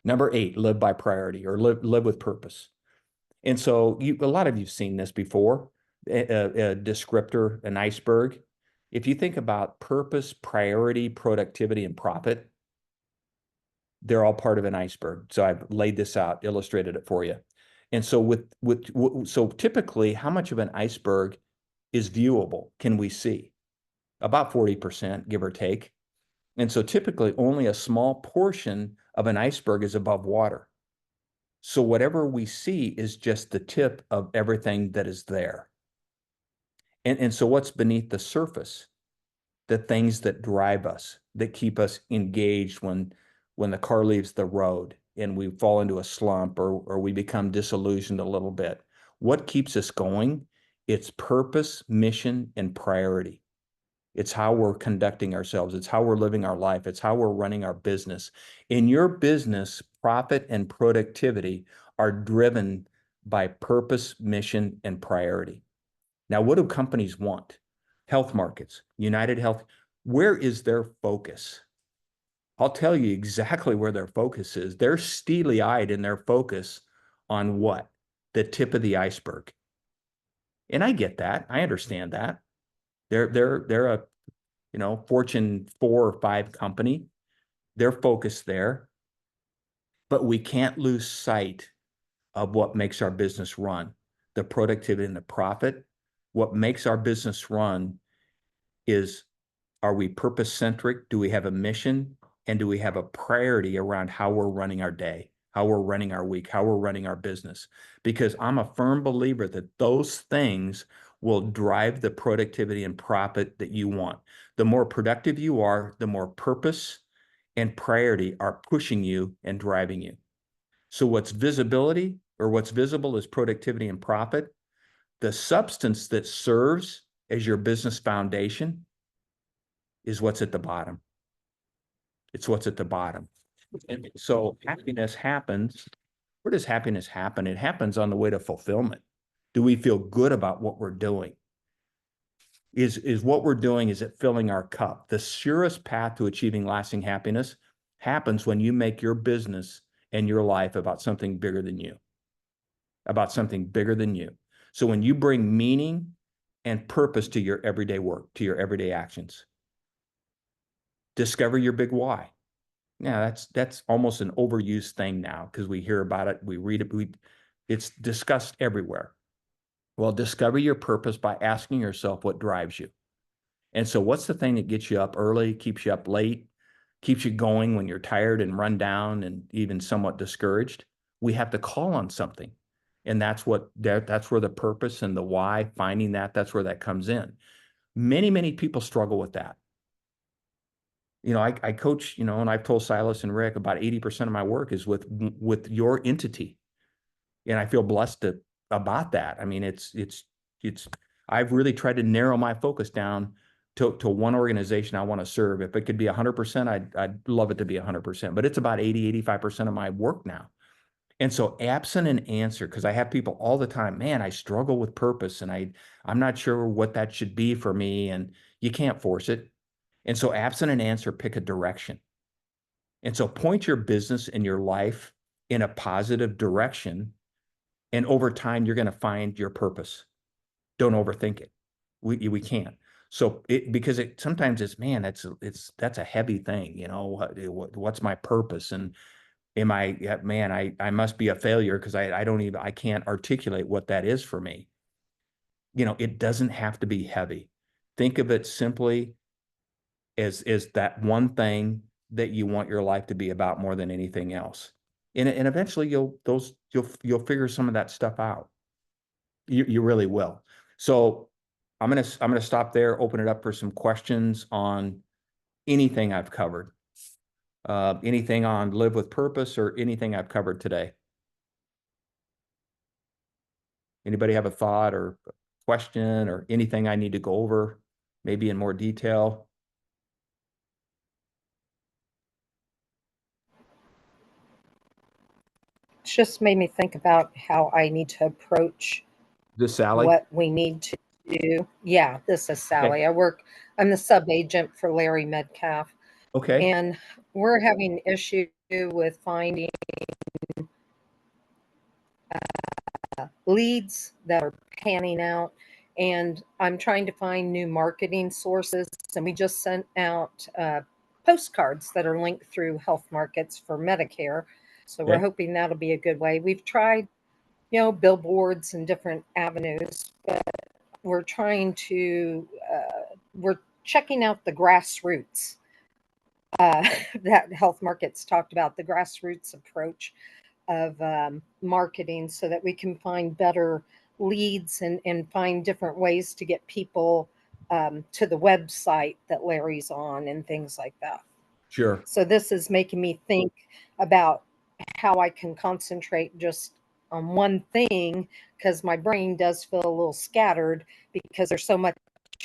Number 8, live by priority or live with purpose. And so a lot of you've seen this before, a descriptor, an iceberg. If you think about purpose, priority, productivity, and profit, they're all part of an iceberg. So I've laid this out, illustrated it for you. And so so typically, how much of an iceberg is viewable? Can we see? About 40%, give or take. And so typically only a small portion of an iceberg is above water. So whatever we see is just the tip of everything that is there. And so what's beneath the surface? The things that drive us, that keep us engaged when the car leaves the road and we fall into a slump or we become disillusioned a little bit. What keeps us going? It's purpose, mission, and priority. It's how we're conducting ourselves. It's how we're living our life. It's how we're running our business. In your business, profit and productivity are driven by purpose, mission, and priority. Now, what do companies want? Health markets, United Health, where is their focus? I'll tell you exactly where their focus is. They're steely-eyed in their focus on what? The tip of the iceberg. And I get that. I understand that. They're a Fortune 4 or 5 company. They're focused there. But we can't lose sight of what makes our business run, the productivity and the profit. What makes our business run is, are we purpose-centric? Do we have a mission? And do we have a priority around how we're running our day, how we're running our week, how we're running our business? Because I'm a firm believer that those things will drive the productivity and profit that you want. The more productive you are, the more purpose and priority are pushing you and driving you. So what's visibility or what's visible is productivity and profit. The substance that serves as your business foundation is what's at the bottom. It's what's at the bottom. And so happiness happens. Where does happiness happen? It happens on the way to fulfillment. Do we feel good about what we're doing? Is what we're doing, is it filling our cup? The surest path to achieving lasting happiness happens when you make your business and your life about something bigger than you. About something bigger than you. So when you bring meaning and purpose to your everyday work, to your everyday actions, discover your big why. Now that's almost an overused thing now because we hear about it, we read it, it's discussed everywhere. Well, discover your purpose by asking yourself what drives you. And so what's the thing that gets you up early, keeps you up late, keeps you going when you're tired and run down and even somewhat discouraged? We have to call on something. And that's where the purpose and the why, finding that's where that comes in. Many people struggle with that. I coach, and I've told Silas and Rick about 80% of my work is with your entity. And I feel blessed about that. I mean, I've really tried to narrow my focus down to one organization I want to serve. If it could be 100%, I'd love it to be 100%, but it's about 85% of my work now. And so absent an answer, because I have people all the time, man, I struggle with purpose and I'm not sure what that should be for me. And you can't force it. And so absent an answer, pick a direction. And so point your business and your life in a positive direction. And over time, you're going to find your purpose. Don't overthink it. We can't. So sometimes it's, man, that's a heavy thing. What's my purpose? And I must be a failure because I can't articulate what that is for me. It doesn't have to be heavy. Think of it simply as that one thing that you want your life to be about more than anything else. And eventually you'll figure some of that stuff out. You really will. So I'm gonna stop there, open it up for some questions on anything I've covered. Anything on live with purpose or anything I've covered today. Anybody have a thought or question or anything I need to go over, maybe in more detail? It's just made me think about how I need to approach This Sally? what we need to do. Yeah, this is Sally. I'm the sub agent for Larry Metcalf, Okay, and we're having an issue with finding leads that are panning out. And I'm trying to find new marketing sources. And we just sent out postcards that are linked through health markets for Medicare. So we're Okay. hoping that'll be a good way. We've tried, billboards and different avenues, but we're trying to, we're checking out the grassroots that health markets talked about, the grassroots approach of marketing so that we can find better leads and find different ways to get people to the website that Larry's on and things like that. Sure. So this is making me think about how I can concentrate just on one thing, because my brain does feel a little scattered because there's so much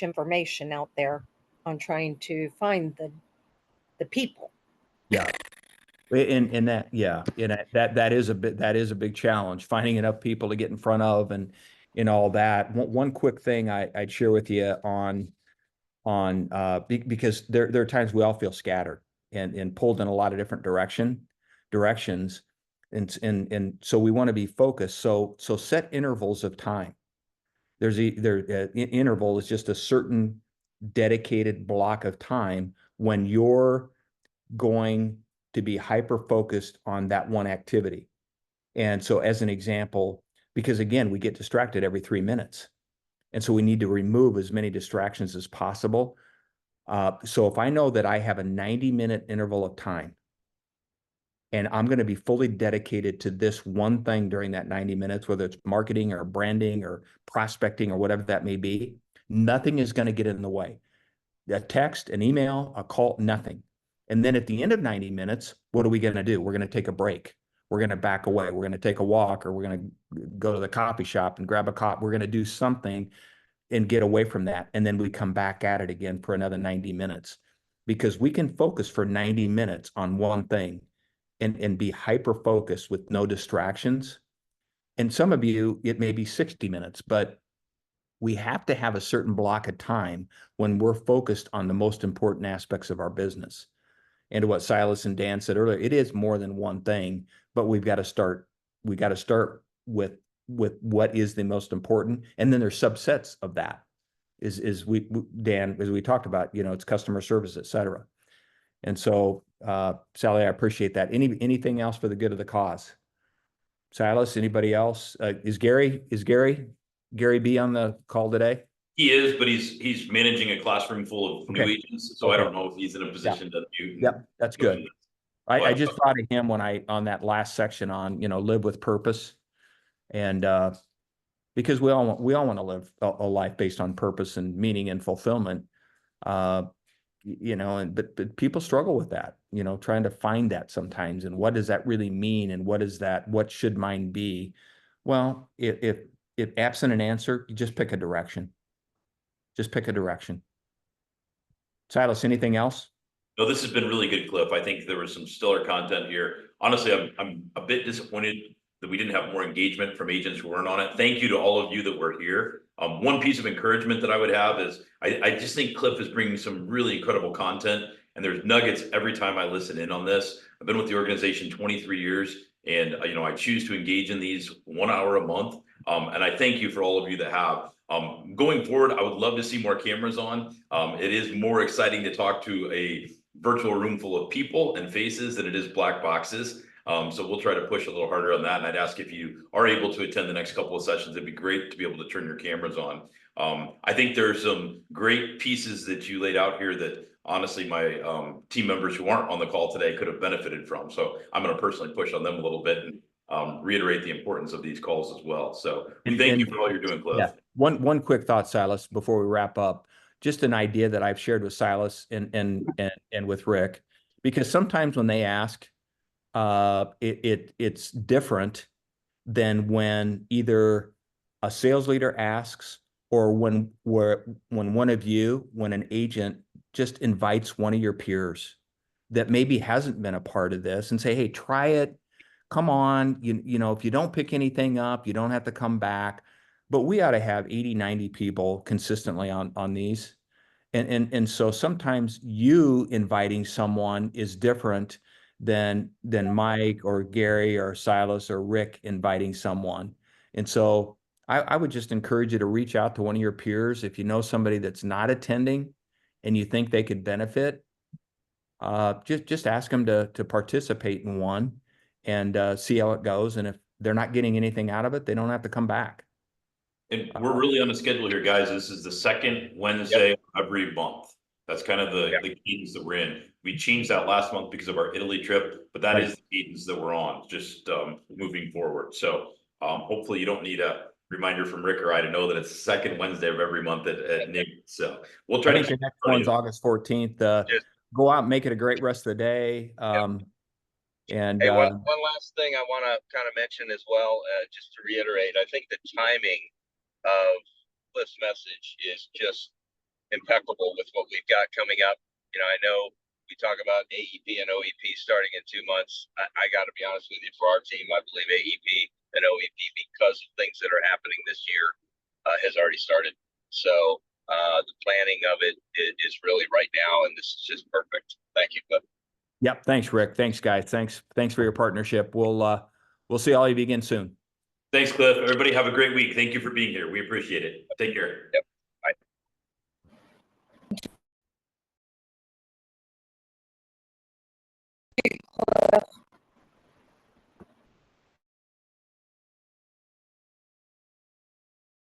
information out there on trying to find the people. Yeah. And that, yeah, that is a big challenge, finding enough people to get in front of and all that. One quick thing I'd share with you because there are times we all feel scattered and pulled in a lot of different directions. And so we want to be focused. So set intervals of time. Interval is just a certain dedicated block of time when you're going to be hyper focused on that one activity. And so as an example, because again, we get distracted every 3 minutes. And so we need to remove as many distractions as possible. So if I know that I have a 90-minute interval of time and I'm going to be fully dedicated to this one thing during that 90 minutes, whether it's marketing or branding or prospecting or whatever that may be, nothing is going to get in the way. A text, an email, a call, nothing. And then at the end of 90 minutes, what are we going to do? We're going to take a break. We're going to back away. We're going to take a walk, or we're going to go to the coffee shop and grab a cup. We're going to do something and get away from that. And then we come back at it again for another 90 minutes, because we can focus for 90 minutes on one thing and be hyper focused with no distractions. And some of you, it may be 60 minutes, but we have to have a certain block of time when we're focused on the most important aspects of our business. And to what Silas and Dan said earlier, it is more than one thing, but we got to start with what is the most important. And then there's subsets of that Dan, as we talked about, it's customer service, et cetera. And so, Sally, I appreciate that. Anything else for the good of the cause? Silas, anybody else? Is Gary B on the call today? He is, but he's managing a classroom full of new Okay. agents, so I don't know if he's in a position to mute. Yep, that's good. I just thought of him when on that last section on, live with purpose. And because we all want to live a life based on purpose and meaning and fulfillment. But people struggle with that, trying to find that sometimes. And what does that really mean? And what should mine be? Well, if absent an answer, you just pick a direction. Just pick a direction. Silas, anything else? No, this has been really good, Cliff. I think there was some stellar content here. Honestly, I'm a bit disappointed that we didn't have more engagement from agents who weren't on it. Thank you to all of you that were here. One piece of encouragement that I would have is I just think Cliff is bringing some really incredible content, and there's nuggets every time I listen in on this. I've been with the organization 23 years, and I choose to engage in these 1 hour a month. And I thank you for all of you that have. Going forward, I would love to see more cameras on. It is more exciting to talk to a virtual room full of people and faces than it is black boxes. So we'll try to push a little harder on that. And I'd ask if you are able to attend the next couple of sessions, it'd be great to be able to turn your cameras on. I think there are some great pieces that you laid out here that honestly, my team members who aren't on the call today could have benefited from. So I'm going to personally push on them a little bit and reiterate the importance of these calls as well. So we thank you for all you're doing, Cliff. Yeah. One quick thought, Silas, before we wrap up. Just an idea that I've shared with Silas and with Rick, because sometimes when they ask, it's different than when either a sales leader asks or when an agent just invites one of your peers that maybe hasn't been a part of this and say, hey, try it. Come on. You know, if you don't pick anything up, you don't have to come back. But we ought to have 80, 90 people consistently on these. And so sometimes you inviting someone is different than Mike or Gary or Silas or Rick inviting someone. And so I would just encourage you to reach out to one of your peers if you know somebody that's not attending and you think they could benefit. Just ask them to participate in one and see how it goes. And if they're not getting anything out of it, they don't have to come back. And we're really on the schedule here, guys. This is the second Wednesday of every month. That's kind of the cadence that we're in. We changed that last month because of our Italy trip, but that is the cadence that we're on, just moving forward. So hopefully you don't need a reminder from Rick or I to know that it's the second Wednesday of every month at noon. So we'll try I think the next one's August 14th. Go out and make it a great rest of the day. And hey, one last thing I want to kind of mention as well, just to reiterate, I think the timing of Cliff's message is just impeccable with what we've got coming up. You know, I know we talk about AEP and OEP starting in 2 months. I got to be honest with you, for our team, I believe AEP and OEP, because of things that are happening this year, has already started. So the planning of it is really right now, and this is just perfect. Thank you, Cliff. Yep. Thanks, Rick. Thanks, guys. Thanks for your partnership. We'll see all of you again soon. Thanks, Cliff. Everybody have a great week. Thank you for being here. We appreciate it. Take care. Yep.